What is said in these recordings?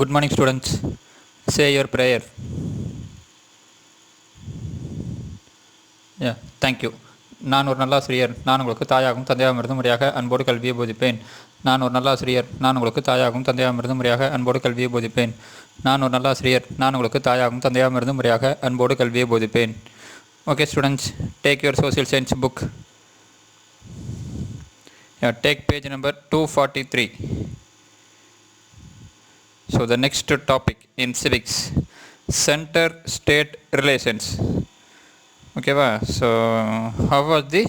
Good morning, students. Say your prayer. Yeah, thank you. நான் ஒரு நல்லாசிரியர். நான் உங்களுக்கு தாயாகவும் தந்தையாகவும் முறையாக அன்போடு கல்வியை போதிப்பேன். நான் ஒரு நல்லாசிரியர். நான் உங்களுக்கு தாயாகவும் தந்தையாகவும் முறையாக அன்போடு கல்வியை போதிப்பேன். நான் ஒரு நல்லாசிரியர். நான் உங்களுக்கு தாயாகவும் தந்தையாகவும் முறையாக அன்போடு கல்வியை போதிப்பேன். Okay, students, take your social science book. Yeah, take page number 243. So the next topic in civics, center-state relations. Okay, so how was the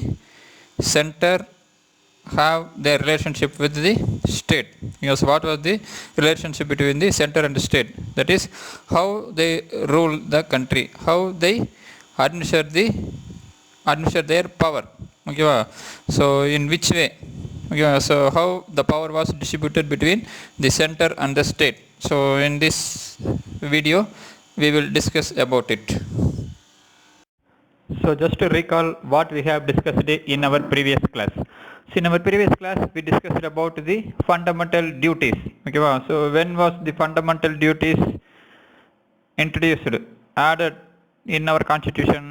center have their relationship with the state? Yes, what was the relationship between the center and the state? That is how they rule the country, how they administer their power. Okay, so in which way? Okay, so how the power was distributed between the center and the state. So in this video we will discuss about it. So just to recall what we have discussed in our previous class. So in our previous class we discussed about the fundamental duties. Okay, so when was the fundamental duties introduced, added in our constitution?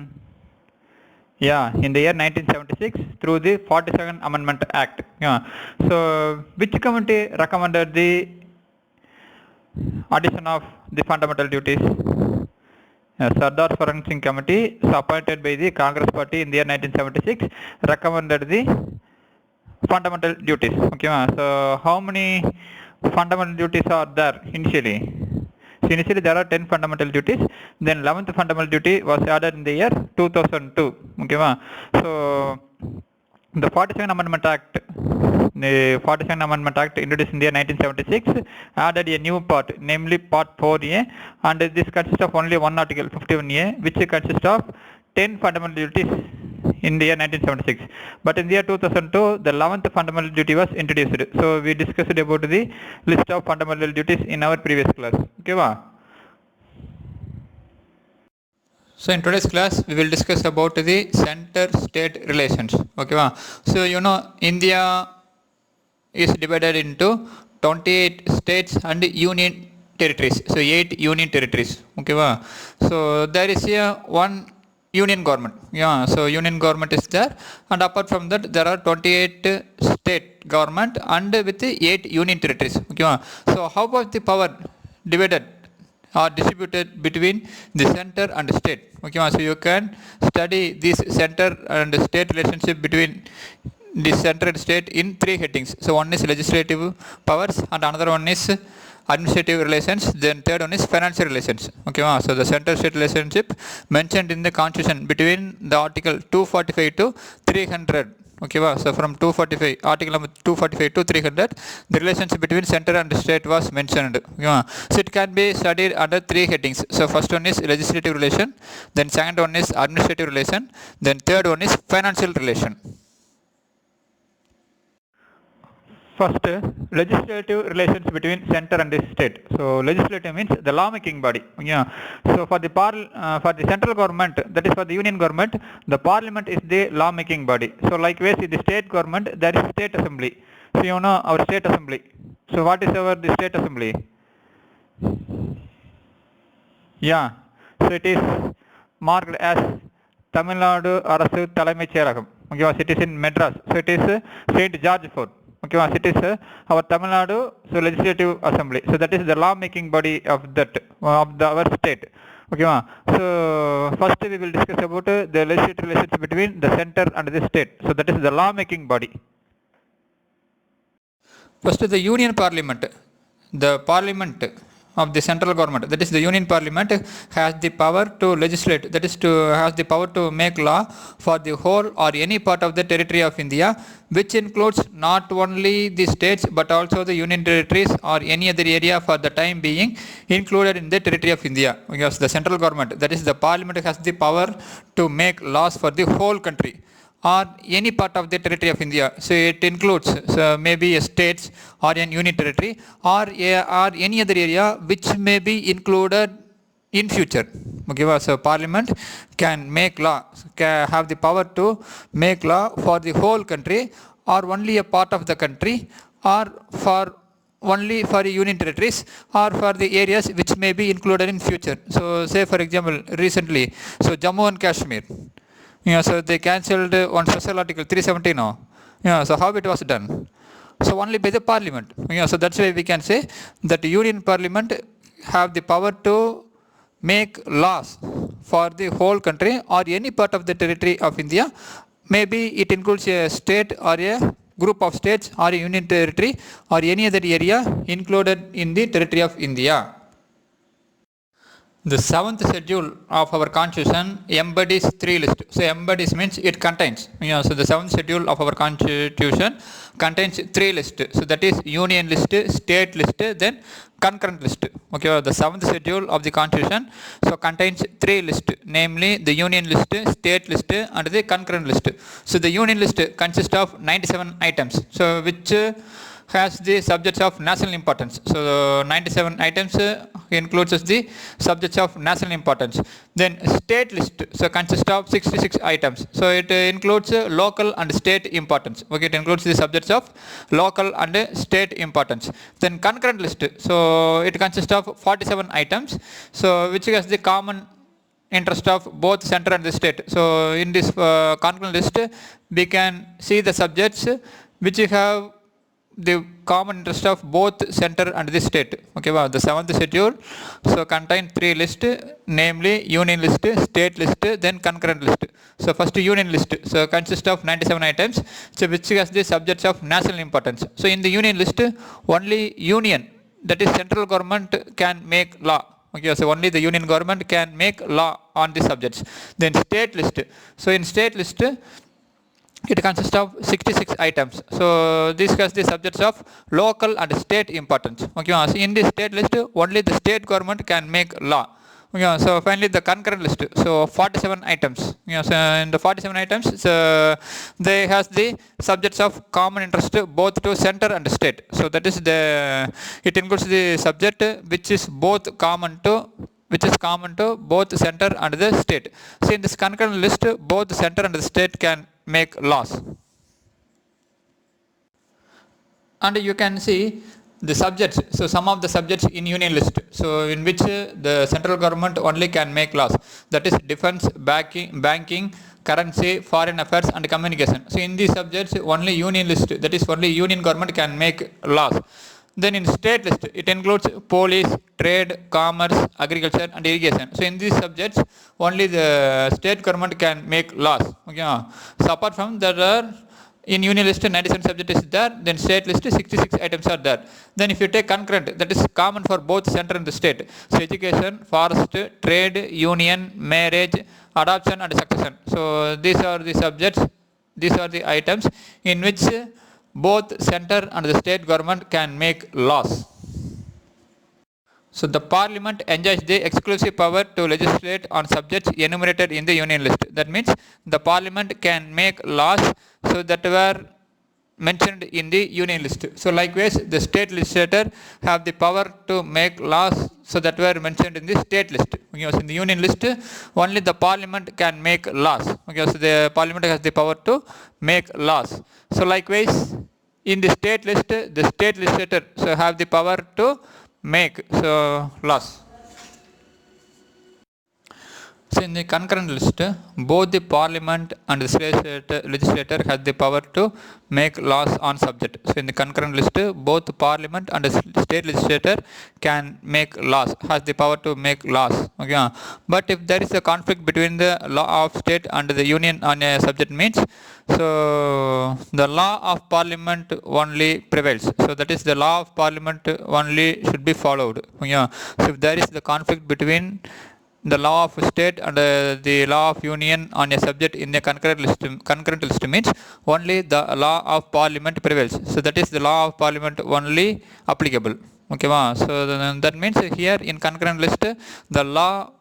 Yeah, in the year 1976 through the 42nd Amendment Act. Yeah. So which committee recommended the addition of the fundamental duties? Sardar Saran Singh Committee, appointed by the Congress Party in the year 1976, recommended the fundamental duties. Okay, so how many fundamental duties are there initially? So initially there are 10 fundamental duties. Then 11th fundamental duty was added in the year 2002. Okay, so the 42nd Amendment Act, introduced in the year 1976, added a new part, namely Part 4A, and this consists of only one article, 51A, which consists of 10 fundamental duties in the year 1976. But in the year 2002, the 11th fundamental duty was introduced. So we discussed about the list of fundamental duties in our previous class. Okay, so in today's class we will discuss about the center-state relations. Okay, so you know India is divided into 28 states and union territories. So 8 union territories. Okay, so there is one union government. Yeah, so union government is there, and apart from that there are 28 state government and with 8 union territories. Okay, so how was the power divided or distributed between the center and the state? Okay, so you can study this center and state relationship between the center and state in 3 headings. So one is legislative powers, and another one is administrative relations, then third one is financial relations. Okay, so the center state relationship mentioned in the constitution between the article 245 to 300. Okay, so from 245, article number 245 to 300, the relationship between center and state was mentioned. Okay, so it can be studied under 3 headings. So first one is legislative relation, then second one is administrative relation, then third one is financial relation. First, legislative relations between center and the state. So legislative means the lawmaking body. Yeah. So for the central government, that is for the union government, the parliament is the lawmaking body. So likewise in the state government there is state assembly. So you know our state assembly. So what is the state assembly? Yeah. So it is marked as Tamil Nadu Arasu Thalaimaich Seiragam. Okay, it is in Madras. So it is St. George Fort. Okay, it is our Tamil Nadu legislative assembly. So that is the law making body of our state. Okay, so first we will discuss about the legislative relations between the center and the state. So that is the law making body. First, the union parliament, the parliament of the central government, that is the union parliament, has the power to legislate, that is has the power to make law for the whole or any part of the territory of India, which includes not only the states but also the union territories or any other area for the time being included in the territory of India. Because the central government, that is the parliament, has the power to make laws for the whole country or any part of the territory of India. So it includes maybe a states or an union territory or any other area which may be included in future. Okay, so parliament can make law, can have the power to make law for the whole country or only a part of the country or for only for union territories or for the areas which may be included in future. So say for example recently, so Jammu and Kashmir, so they cancelled one special article 370 now. So how it was done? So only by the parliament. So that's why we can say that the union parliament have the power to make laws for the whole country or any part of the territory of India. Maybe it includes a state or a group of states or a union territory or any other area included in the territory of India. The 7th schedule of our constitution embodies 3 lists. So embodies means it contains. So the 7th schedule of our constitution contains 3 lists. So that is union list, state list, then concurrent list. Okay, the 7th schedule of the constitution so contains 3 lists, namely the union list, state list, and the concurrent list. So the union list consists of 97 items. So which has the subjects of national importance. So 97 items includes the subjects of national importance. Then state list so consists of 66 items. So it includes local and state importance. Okay, it includes the subjects of local and state importance. Then concurrent list, so it consists of 47 items. So which has the common interest of both center and the state. So in this concurrent list we can see the subjects which have the common interest of both center and the state. Okay, wow. The 7th schedule so contain 3 lists, namely union list, state list, then concurrent list. So first union list so consists of 97 items, so which has the subjects of national importance. So in the union list only union, that is central government, can make law. Okay, so only the union government can make law on the subjects. Then state list, so in state list it consists of 66 items. So this has the subjects of local and state importance. Okay, so in this state list only the state government can make law. Okay, so finally the concurrent list, so 47 items. So in the 47 items so they has the subjects of common interest both to center and state. So that is the, it includes the subject which is common to both center and the state. So in this concurrent list both the center and the state can make laws. And you can see the subjects, so some of the subjects in union list, so in which the central government only can make laws, that is defense, banking, currency, foreign affairs and communication. So in these subjects only union list, that is only union government can make laws. Then in state list it includes police, trade, commerce, agriculture and irrigation. So in these subjects only the state government can make laws. Okay. So apart from there are in union list 97 subjects is there, then state list 66 items are there. Then if you take concurrent, that is common for both center and the state. So education, forest, trade, union, marriage, adoption and succession. So these are the subjects, these are the items in which both center and the state government can make laws. So the parliament enjoys the exclusive power to legislate on subjects enumerated in the union list. That means the parliament can make laws so that were mentioned in the union list. So likewise the state legislator have the power to make laws so that were mentioned in the state list. Okay, so in the union list only the parliament can make laws. Okay, so the parliament has the power to make laws. So likewise in the state list the state legislator so have the power to make laws. So in the concurrent list both the parliament and the legislator has the power to make laws on subject. So in the concurrent list both the parliament and the state legislator can make laws, has the power to make laws. Okay. But if there is a conflict between the law of state and the union on a subject means so the law of parliament only prevails. So that is the law of parliament only should be followed. Yeah. So if there is the conflict between the law of state and the law of union on a subject in a concurrent list means only the law of parliament prevails. So that is the law of parliament only applicable. Okay, so that means here in concurrent list the law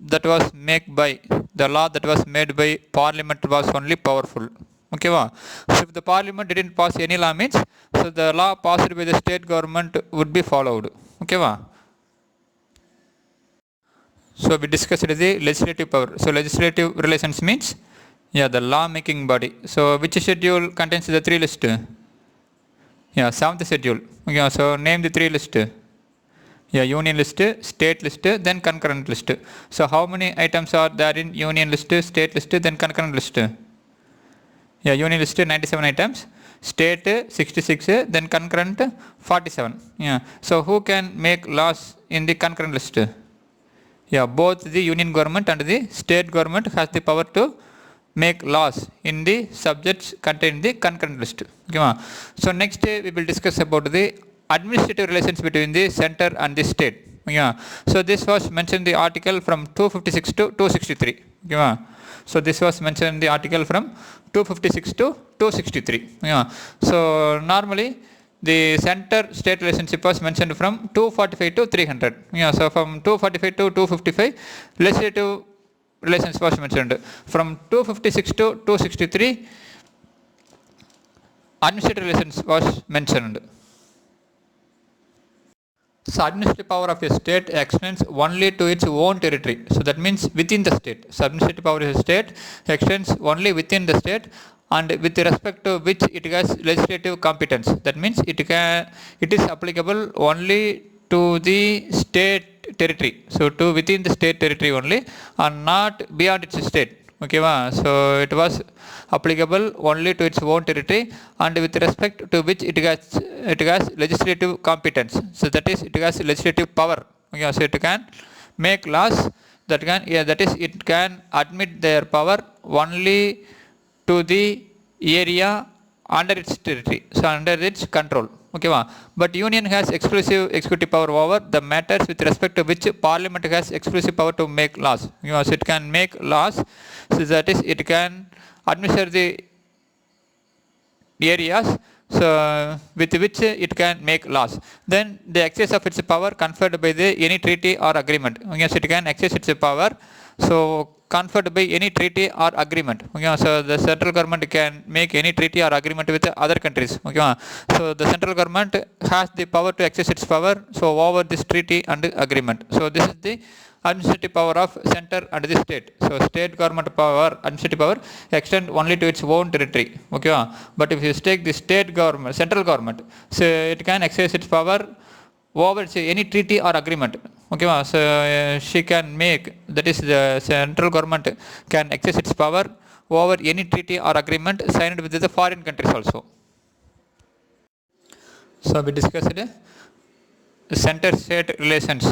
that was made by parliament was only powerful. Okay, so if the parliament didn't pass any law means so the law passed by the state government would be followed. Okay, so we discussed the legislative power. So legislative relations means the law making body. So which schedule contains the 3 list? Yeah, seventh schedule. Yeah, so name the three list. Yeah, union list, state list, then concurrent list. So how many items are there in union list, state list, then concurrent list? Yeah, union list 97 items, state 66, then concurrent 47. Yeah. So who can make laws in the concurrent list? Yeah, both the union government and the state government has the power to make laws in the subjects contained in the concurrent list. Okay. So next we will discuss about the administrative relations between the center and the state. Yeah. So this was mentioned in the article from 256 to 263. Okay. So this was mentioned in the article from 256 to 263. Yeah. So normally the center state relationship was mentioned from 245 to 300. Yeah. So from 245 to 255 legislative relations was mentioned. From 256 to 263 administrative relations was mentioned. So administrative power of a state extends only to its own territory. So that means within the state. So administrative power of a state extends only within the state and with respect to which it has legislative competence. That means it is applicable only to the state territory. So to within the state territory only and not beyond its state. Okay, so it was applicable only to its own territory and with respect to which it has legislative competence. So that is it has legislative power. Okay, so it can make laws that is it can admit their power only to the area under its territory, so under its control. Okay, but union has exclusive executive power over the matters with respect to which parliament has exclusive power to make laws. So it can make laws, so that is it can administer the areas so with which it can make laws. Then the excess of its power conferred by any treaty or agreement. Yes, it can access its power so conferred by any treaty or agreement. Okay, so the central government can make any treaty or agreement with other countries. Okay, so the central government has the power to access its power so over this treaty and agreement. So this is the administrative power of center and the state. So state government power, administrative power extend only to its own territory. Okay, but if you take the state government, central government, so it can access its power over any treaty or agreement. Okay, so she can make, that is the central government can access its power over any treaty or agreement signed with the foreign countries also. So we discussed center state relations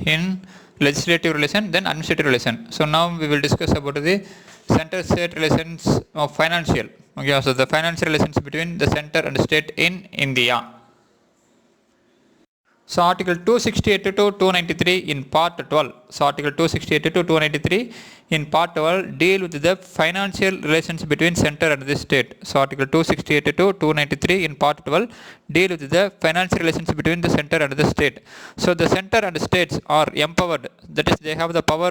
in legislative relation, then administrative relation. So now we will discuss about the center state relations of financial. Okay, so the financial relations between the center and state in India. So article 268 to 293 in part 12. So article 268 to 293 in part 12 deal with the financial relations between center and the state. So article 268 to 293 in part 12 deal with the financial relations between the center and the state. So the center and the states are empowered, that is they have the power,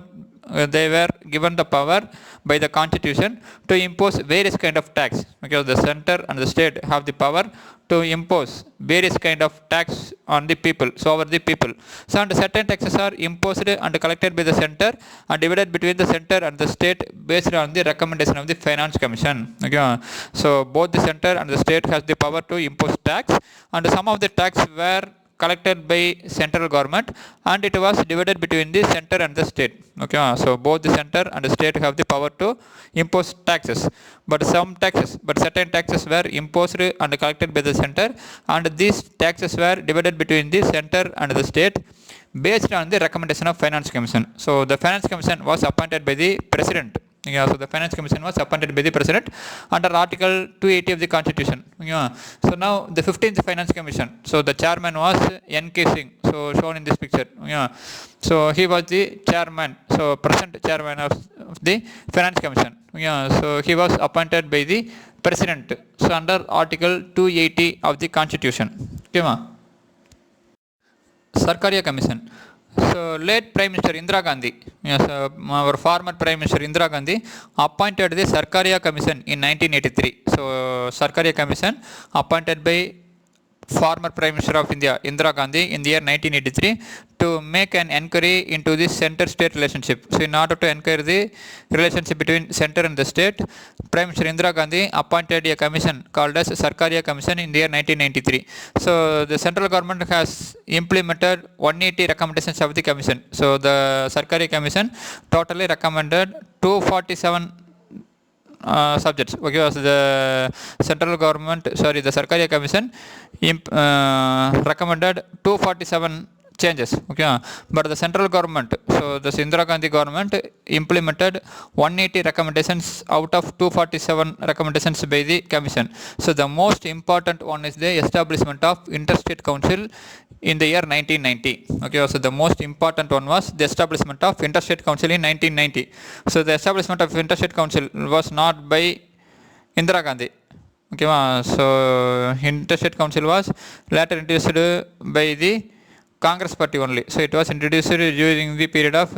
they were given the power by the constitution to impose various kind of tax, because the center and the state have the power to impose various kind of tax on the people, so over the people. So and certain taxes are imposed and collected by the center and divided between the center and the state based on the recommendation of the finance commission. Okay. So both the center and the state has the power to impose tax, and some of the tax were collected by central government and it was divided between the center and the state. Okay, so both the center and the state have the power to impose taxes, but certain taxes were imposed and collected by the center, and these taxes were divided between the center and the state based on the recommendation of finance commission. So the finance commission was appointed by the president. Yeah, so the finance commission was appointed by the president under article 280 of the constitution. Yeah. So now the 15th finance commission. So the chairman was N.K. Singh. So shown in this picture. Yeah. So he was the chairman. So present chairman of the finance commission. Yeah. So he was appointed by the president. So under article 280 of the constitution. Okay, Sarkaria Commission. So late Prime Minister Indira Gandhi, yes, our former Prime Minister Indira Gandhi appointed the Sarkaria Commission in 1983. So Sarkaria Commission appointed by former Prime Minister of India, Indira Gandhi, in the year 1983 to make an inquiry into the center-state relationship. So, in order to enquire the relationship between center and the state, Prime Minister Indira Gandhi appointed a commission called as Sarkaria Commission in the year 1993. So, the central government has implemented 180 recommendations of the commission. So, the Sarkaria Commission totally recommended 247 subjects. Okay, so the central government, the Sarkaria Commission recommended 247 changes. Okay, but the central government, so the Indira Gandhi government implemented 180 recommendations out of 247 recommendations by the commission. So the most important one is the establishment of interstate council in the year 1990. Okay, so the most important one was the establishment of interstate council in 1990. So the establishment of interstate council was not by Indira Gandhi. Okay, so interstate council was later introduced by the Congress party only. So it was introduced during the period of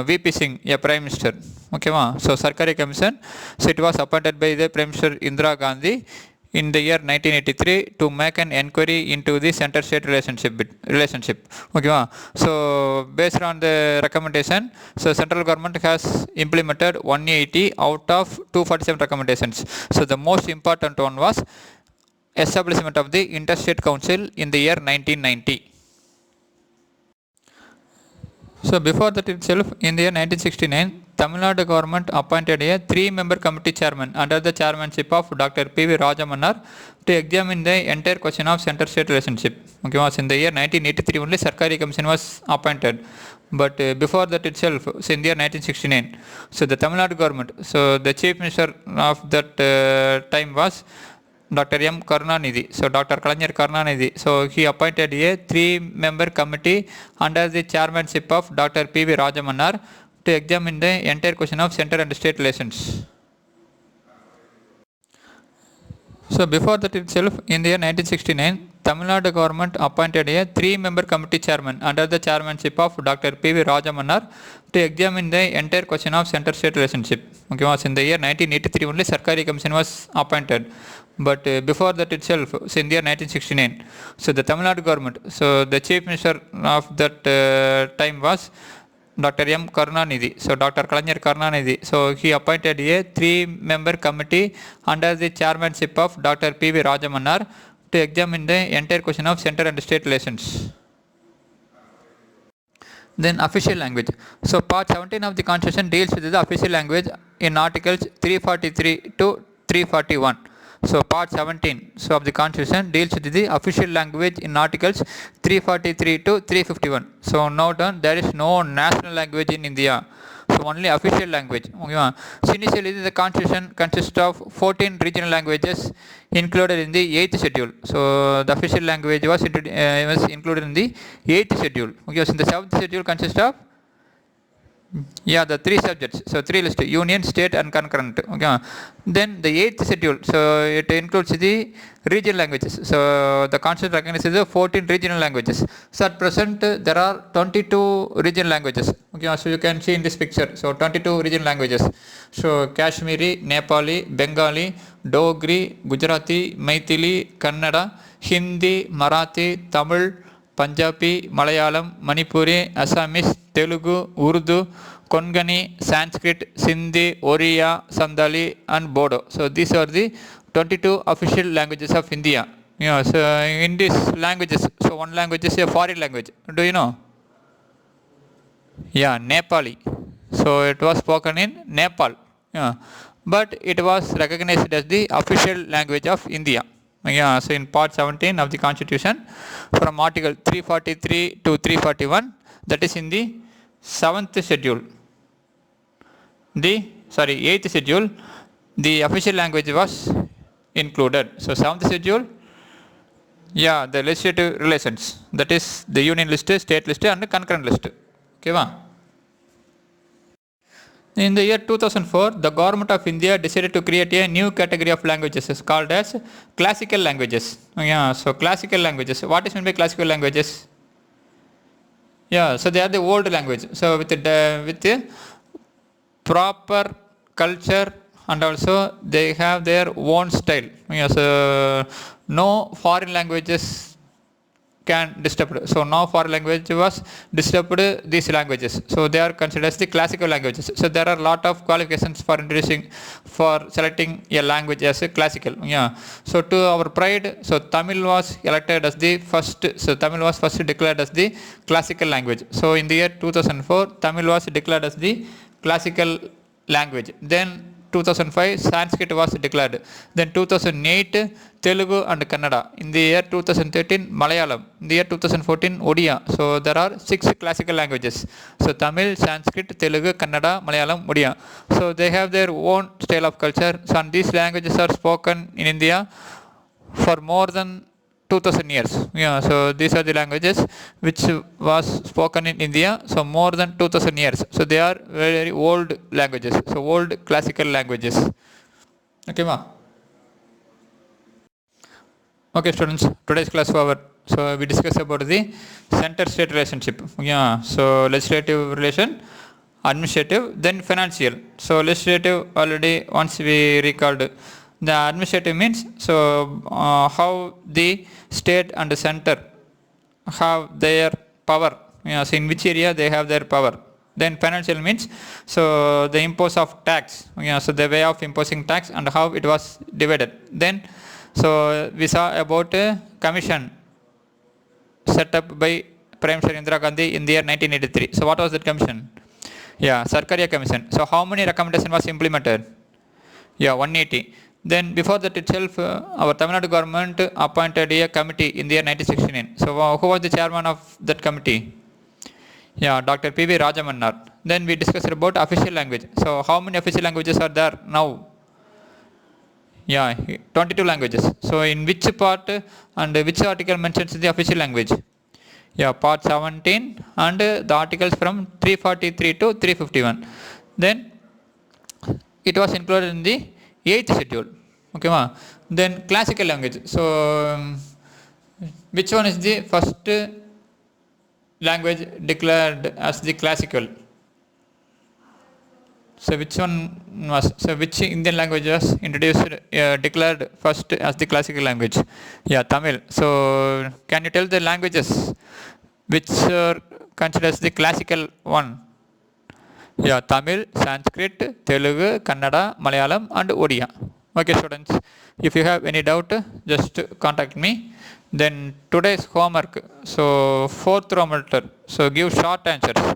VP Singh, a prime minister. Okay, so Sarkaria Commission, so it was appointed by the Prime Minister Indira Gandhi in the year 1983 to make an inquiry into the center-state relationship. Okay, so based on the recommendation, so central government has implemented 180 out of 247 recommendations. So the most important one was establishment of the interstate council in the year 1990. So before that itself, in the year 1969, Tamil Nadu government appointed a 3-member committee chairman under the chairmanship of Dr. P.V. Rajamannar to examine the entire question of center-state relationship. Okay, was in the year 1983 only Sarkaria Commission was appointed. But before that itself, so in the year 1969, so the Tamil Nadu government, so the chief minister of that time was Dr. M. Karunanidhi. So Dr. Kalaignar Karunanidhi. So he appointed a 3-member committee under the chairmanship of Dr. P.V. Rajamannar to examine the entire question of center and state relations. So before that itself, in the year 1969, Tamil Nadu government appointed a 3-member committee chairman under the chairmanship of Dr. P.V. Rajamannar to examine the entire question of center-state relationship. Okay, was in the year 1983 only Sarkaria Commission was appointed. But before that itself, so in the year 1969, so the Tamil Nadu government, so the chief minister of that time was Dr. M. Karunanidhi. So Dr. Kalaignar Karunanidhi. So he appointed a 3-member committee under the chairmanship of Dr. P.V. Rajamannar to examine the entire question of center and state relations. Then official language. So part 17 of the Constitution deals with the official language in articles 343 to 341. So part 17 of the Constitution deals with the official language in articles 343 to 351. So note down, there is no national language in India. So only official language. So initially the Constitution consists of 14 regional languages included in the 8th schedule. So the official language was included in the 8th schedule. Okay, so the 7th schedule consists of the 3 subjects. So 3 lists: union, state and concurrent. Okay. Then the 8th schedule, so it includes the regional languages. So the Constitution recognizes the 14 regional languages. So at present there are 22 regional languages. Okay, so you can see in this picture. So 22 regional languages. So Kashmiri, Nepali, Bengali, Dogri, Gujarati, Maithili, Kannada, Hindi, Marathi, Tamil, Punjabi, Malayalam, Manipuri, Assamese, Telugu, Urdu, Konkani, Sanskrit, Sindhi, Oriya, Sandali and Bodo. So these are the 22 official languages of India. So in these languages, so one language is a foreign language. Do you know? Nepali. So it was spoken in Nepal. But it was recognized as the official language of India. So in part 17 of the Constitution, from article 343 to 341, that is in the 7th schedule. 8th schedule, the official language was included. So 7th schedule, the legislative relations, that is the union list, state list and concurrent list. Okay, in the year 2004, the government of India decided to create a new category of languages called as classical languages. So classical languages. What is meant by classical languages? So they are the old language. So with the proper culture, and also they have their own style. Yes, no foreign languages can disturb. So no foreign language was disturbed these languages. So they are considered as the classical languages. So there are a lot of qualifications for introducing, for selecting a language as a classical. Yeah. So to our pride, so Tamil was elected as the first. So Tamil was first declared as the classical language. So in the year 2004, Tamil was declared as the classical language. Then 2005 Sanskrit was declared. Then 2008 Telugu and Kannada. In the year 2013 Malayalam. In the year 2014 Odia. So there are 6 classical languages. So Tamil, Sanskrit, Telugu, Kannada, Malayalam, Odia. So they have their own style of culture. So and these languages are spoken in India for more than 2000 years. Yeah, so these are the languages which was spoken in India, so more than 2000 years. So they are very, very old languages, so old classical languages. Okay, ma. Okay, students, today's class over. So we discuss about the center-state relationship. Yeah, so legislative relation, administrative, then financial. So legislative already once we recalled. The administrative means how the state and the center have their power. Yes, in which area they have their power. Then financial means so the impose of tax. So the way of imposing tax and how it was divided. Then so we saw about a commission set up by Prime Minister Indira Gandhi in the year 1983. So what was that commission? Yeah, Sarkaria Commission. So how many recommendations was implemented? Yeah, 180. Then before that itself, our Tamil Nadu government appointed a committee in the year 1969. So who was the chairman of that committee? Yeah, Dr. P.V. Rajamannar. Then we discussed about official language. So how many official languages are there now? Yeah, 22 languages. So in which part and which article mentions the official language? Yeah, part 17 and the articles from 343 to 351. Then it was included in the 8th schedule. Okay, ma. Then classical language. So which one is the first language declared as the classical? So which one was, so which Indian language was introduced, declared first as the classical language? Yeah, Tamil. So can you tell the languages which are considered as the classical one? Yeah, Tamil, Sanskrit, Telugu, Kannada, Malayalam and Odia. Okay, students, if you have any doubt, just contact me. Then today's homework, so 4th row meter, so give short answers.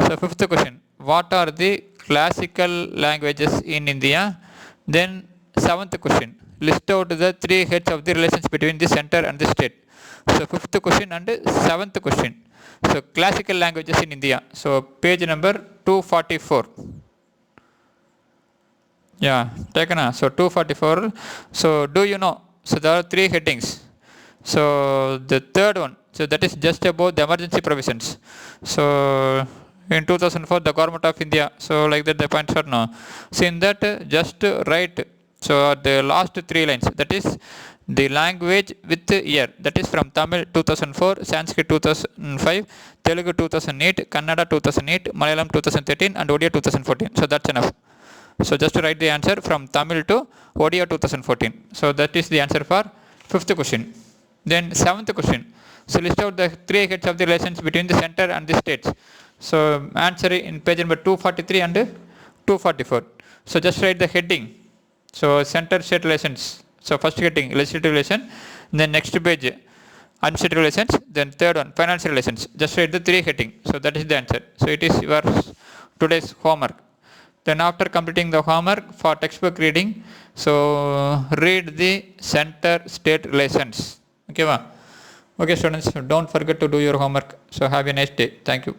So 5th question, what are the classical languages in India? Then 7th question, list out the 3 heads of the relations between the center and the state. So 5th question and 7th question. So classical languages in India. So page number 244. Yeah, taken. So 244. So do you know? So there are 3 headings. So the third one, so that is just about the emergency provisions. So in 2004, the government of India, so like that the points are no. So in that, just write. So the last 3 lines, that is the language with year, that is from Tamil 2004, Sanskrit 2005, Telugu 2008, Kannada 2008, Malayalam 2013 and Odia 2014. So that's enough. So just write the answer from Tamil to Odia 2014. So that is the answer for 5th question. Then 7th question. So list out the 3 heads of the relations between the center and the states. So answer in page number 243 and 244. So just write the heading. So center state relations. So first heading legislative relation. Then next page administrative relations. Then third one financial relations. Just write the 3 heading. So that is the answer. So it is your today's homework. Then after completing the homework for textbook reading, so read the center state relations. Okay, ma? Okay, students, don't forget to do your homework. So have a nice day. Thank you.